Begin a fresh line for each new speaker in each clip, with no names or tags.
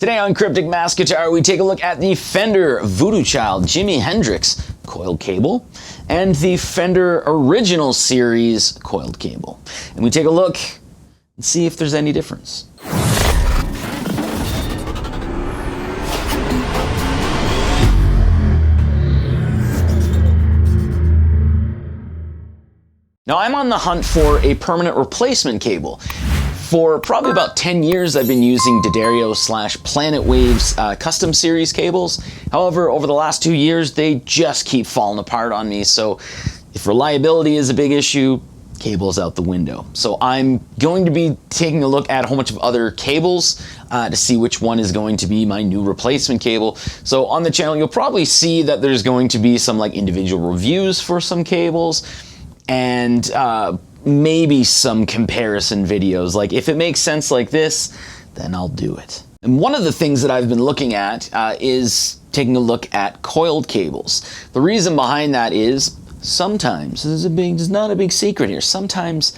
Today on Cryptic Mass Guitar, we take a look at the Fender Voodoo Child Jimi Hendrix coil cable and the Fender Original Series coiled cable. And we take a look and see if there's any difference. Now, I'm on the hunt for a permanent replacement cable. For probably about 10 years, I've been using D'Addario/Planet Waves custom series cables. However, over the last 2 years, they just keep falling apart on me. So if reliability is a big issue, cable's out the window. So I'm going to be taking a look at a whole bunch of other cables to see which one is going to be my new replacement cable. So on the channel, you'll probably see that there's going to be some like individual reviews for some cables and maybe some comparison videos. Like if it makes sense like this, then I'll do it. And one of the things that I've been looking at is taking a look at coiled cables. The reason behind that is sometimes, this is not a big secret here, sometimes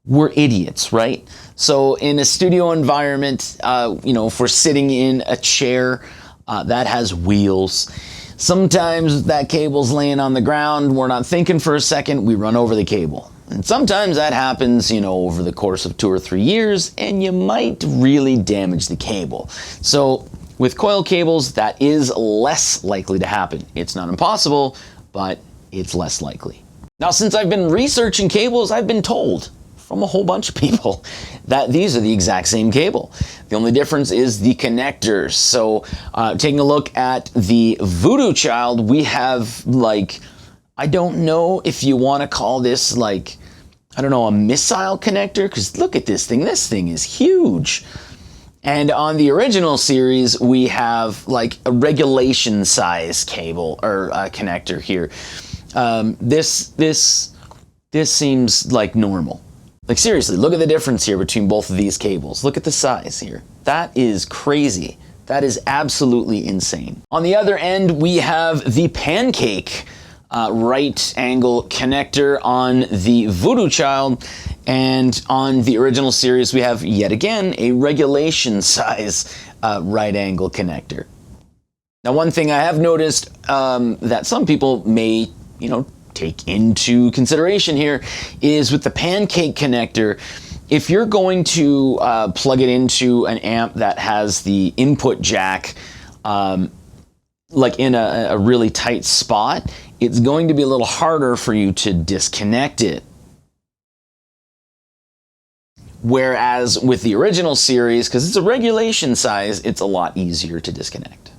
we're idiots, right? So in a studio environment, if we're sitting in a chair that has wheels, sometimes that cable's laying on the ground, we're not thinking for a second, we run over the cable. And sometimes that happens, over the course of 2 or 3 years, and you might really damage the cable. So with coil cables, that is less likely to happen. It's not impossible, but it's less likely. Now, since I've been researching cables, I've been told from a whole bunch of people that these are the exact same cable. The only difference is the connectors. So taking a look at the Voodoo Child, we have I don't know if you want to call this a missile connector, because look at this thing. This thing is huge. And on the original series, we have a regulation size cable or connector here. This seems like normal. Seriously, look at the difference here between both of these cables. Look at the size here. That is crazy. That is absolutely insane. On the other end, we have the pancake right angle connector on the Voodoo Child, and on the original series we have yet again a regulation size right angle connector. Now, one thing I have noticed that some people may take into consideration here is with the pancake connector, if you're going to plug it into an amp that has the input jack in a really tight spot, it's going to be a little harder for you to disconnect it. Whereas with the original series, because it's a regulation size, it's a lot easier to disconnect.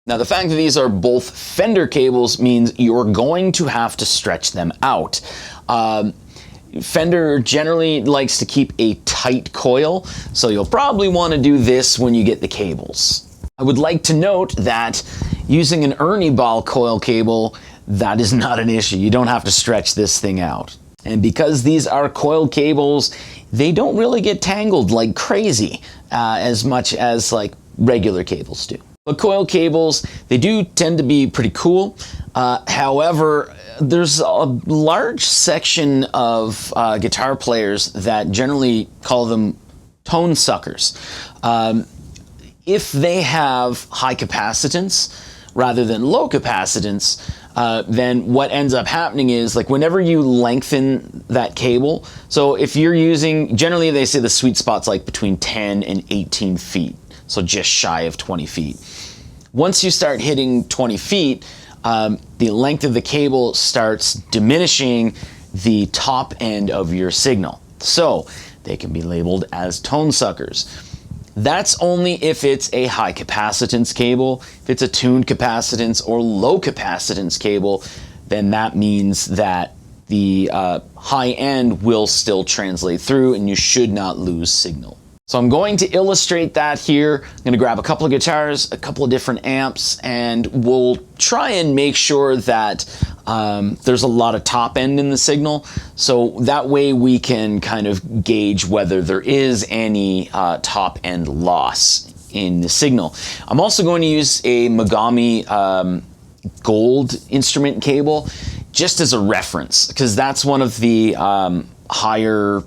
Now, the fact that these are both Fender cables means you're going to have to stretch them out. Fender generally likes to keep a tight coil, so you'll probably want to do this when you get the cables. I would like to note that using an Ernie ball coil cable, that is not an issue. You don't have to stretch this thing out. And because these are coiled cables, they don't really get tangled like crazy as much as regular cables do. But coil cables, they do tend to be pretty cool. However, there's a large section of guitar players that generally call them tone suckers. If they have high capacitance rather than low capacitance, then what ends up happening is whenever you lengthen that cable, so if you're using, generally they say the sweet spot's between 10 and 18 feet, so just shy of 20 feet. Once you start hitting 20 feet, the length of the cable starts diminishing the top end of your signal. So they can be labeled as tone suckers. That's only if it's a high capacitance cable. If it's a tuned capacitance or low capacitance cable, then that means that the high end will still translate through and you should not lose signal. So I'm going to illustrate that here. I'm going to grab a couple of guitars, a couple of different amps, and we'll try and make sure that there's a lot of top end in the signal. So that way we can kind of gauge whether there is any top end loss in the signal. I'm also going to use a Megami gold instrument cable just as a reference, because that's one of the higher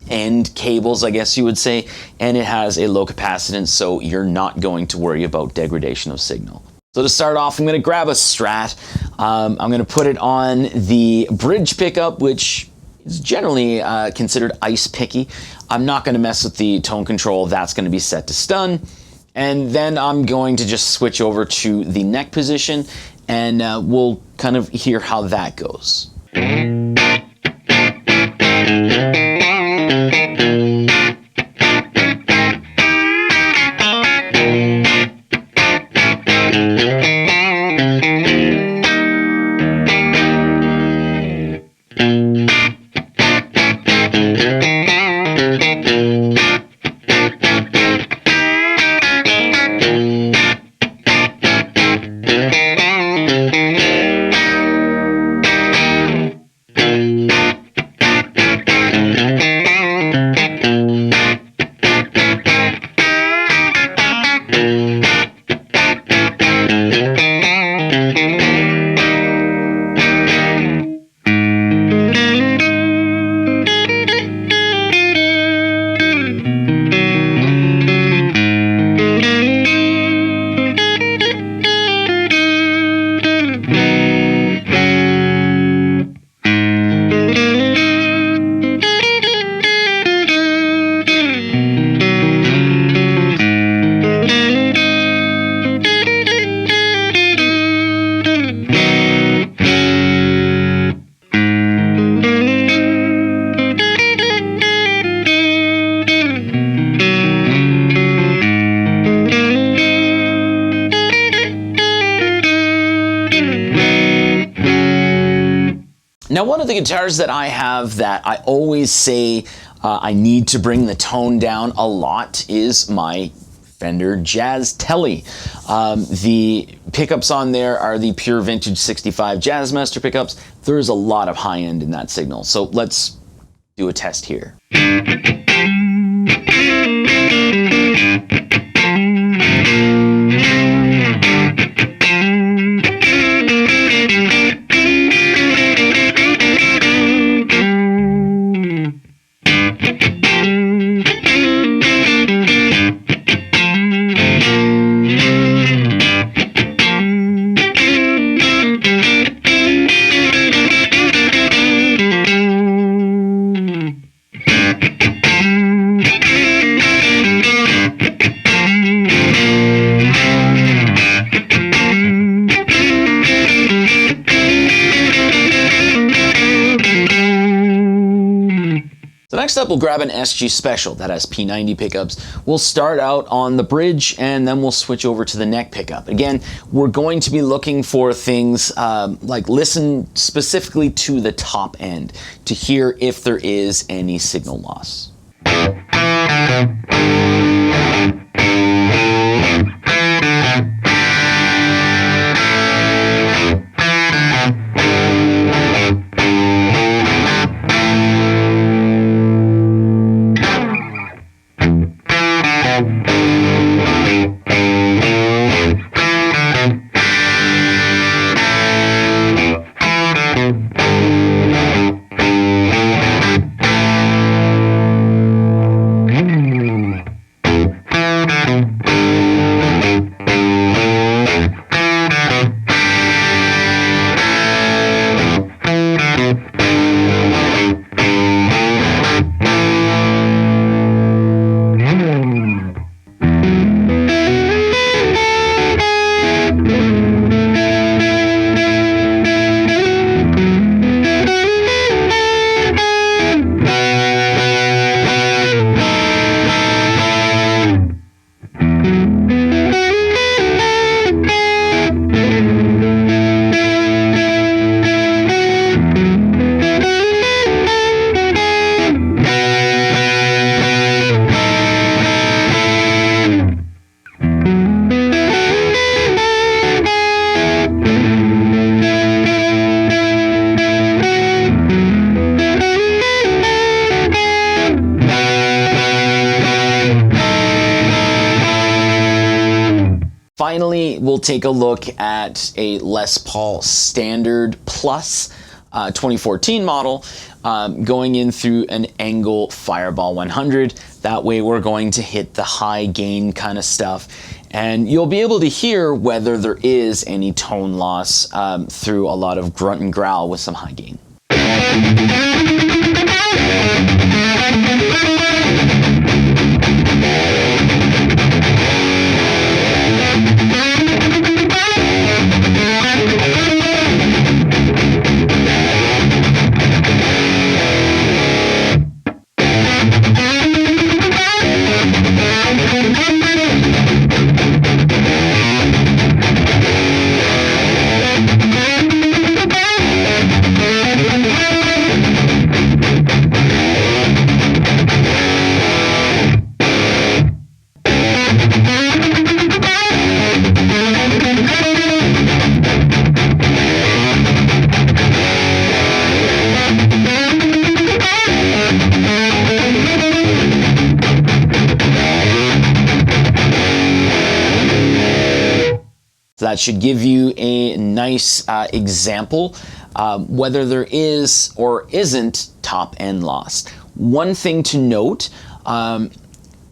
end cables, I guess you would say, and it has a low capacitance, so you're not going to worry about degradation of signal. So to start off, I'm going to grab a Strat. I'm going to put it on the bridge pickup, which is generally considered ice picky. I'm not going to mess with the tone control. That's going to be set to stun. And then I'm going to just switch over to the neck position, and we'll kind of hear how that goes. Now, one of the guitars that I have that I always say I need to bring the tone down a lot is my Fender Jazz Tele. The pickups on there are the pure vintage 65 Jazzmaster pickups. There is a lot of high end in that signal. So let's do a test here. Next up, we'll grab an SG Special that has P90 pickups. We'll start out on the bridge and then we'll switch over to the neck pickup. Again, we're going to be looking for things like listen specifically to the top end to hear if there is any signal loss. Finally, we'll take a look at a Les Paul Standard Plus. 2014 model, going in through an ENGL Fireball 100. That way we're going to hit the high gain kind of stuff, and you'll be able to hear whether there is any tone loss through a lot of grunt and growl with some high gain. So that should give you a nice example whether there is or isn't top end loss. One thing to note,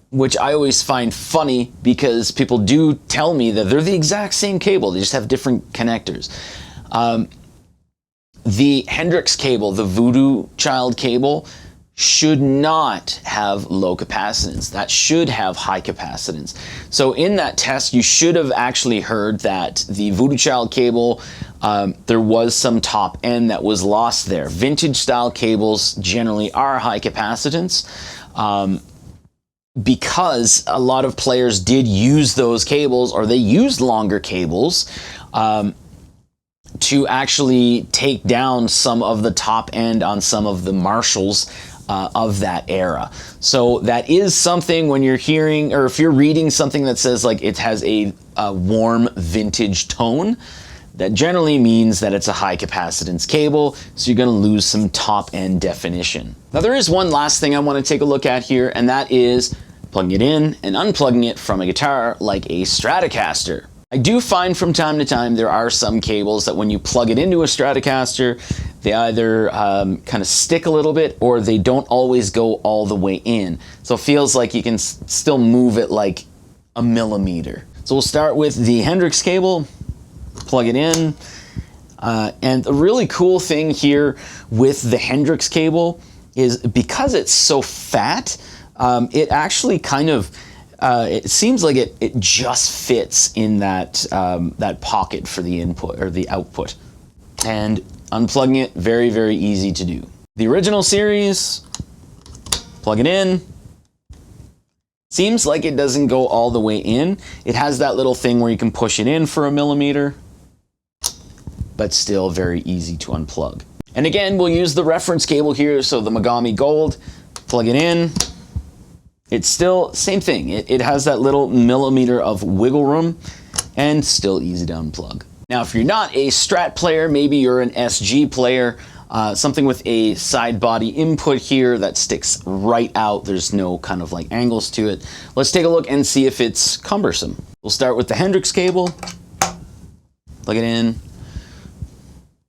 which I always find funny because people do tell me that they're the exact same cable, they just have different connectors. The Hendrix cable, the Voodoo child cable, should not have low capacitance. That should have high capacitance. So in that test, you should have actually heard that the Voodoo child cable, there was some top end that was lost there. Vintage style cables generally are high capacitance because a lot of players did use those cables, or they used longer cables to actually take down some of the top end on some of the Marshalls of that era. So that is something when you're hearing, or if you're reading something that says like it has a warm vintage tone, that generally means that it's a high capacitance cable, so you're going to lose some top end definition. Now there is one last thing I want to take a look at here, and that is plugging it in and unplugging it from a guitar like a Stratocaster. I do find from time to time there are some cables that when you plug it into a Stratocaster, they either kind of stick a little bit, or they don't always go all the way in. So it feels like you can still move it like a millimeter. So we'll start with the Hendrix cable, plug it in. And the really cool thing here with the Hendrix cable is because it's so fat, it actually kind of, it seems like it just fits in that, that pocket for the input or the output. And unplugging it, very, very easy to do. The original series, plug it in. Seems like it doesn't go all the way in. It has that little thing where you can push it in for a millimeter, but still very easy to unplug. And again, we'll use the reference cable here, so the Megami Gold, plug it in. It's still, same thing. It has that little millimeter of wiggle room and still easy to unplug. Now, if you're not a Strat player, maybe you're an SG player, something with a side body input here that sticks right out. There's no kind of like angles to it. Let's take a look and see if it's cumbersome. We'll start with the Hendrix cable, plug it in.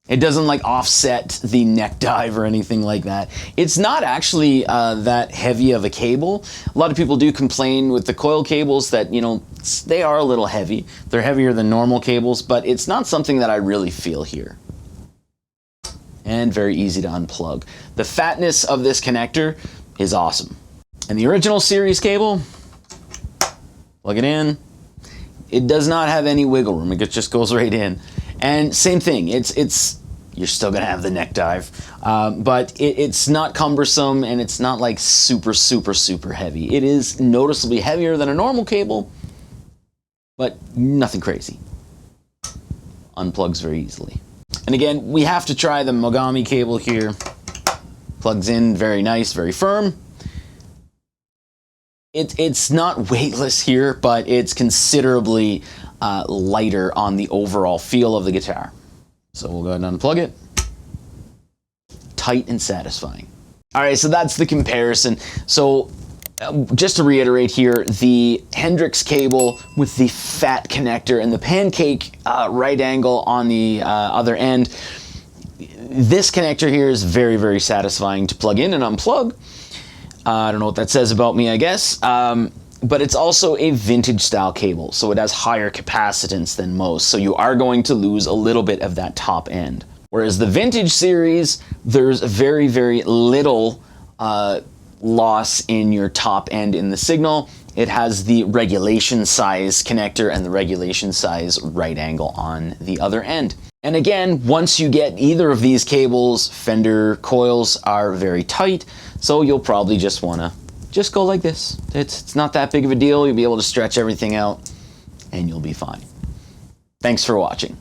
It doesn't like offset the neck dive or anything like that. It's not actually that heavy of a cable. A lot of people do complain with the coil cables that, you know, they are a little heavy. They're heavier than normal cables, but it's not something that I really feel here. And very easy to unplug. The fatness of this connector is awesome. And the original series cable, plug it in. It does not have any wiggle room. It just goes right in. And same thing, you're still gonna have the neck dive, but it's not cumbersome, and it's not like super, super, super heavy. It is noticeably heavier than a normal cable, but nothing crazy. Unplugs very easily. And again, we have to try the Megami cable here. Plugs in very nice, very firm. It's not weightless here, but it's considerably lighter on the overall feel of the guitar. So we'll go ahead and unplug it. Tight and satisfying. All right, so that's the comparison. So just to reiterate here, the Hendrix cable with the fat connector and the pancake right angle on the other end, This connector here is very, very satisfying to plug in and unplug. I don't know what that says about me, I guess. But it's also a vintage style cable, so it has higher capacitance than most, so you are going to lose a little bit of that top end. Whereas the vintage series, there's very, very little loss in your top end in the signal. It has the regulation size connector and the regulation size right angle on the other end. And again, once you get either of these cables, Fender coils are very tight, so you'll probably just want to just go like this. It's not that big of a deal. You'll be able to stretch everything out and you'll be fine. Thanks for watching.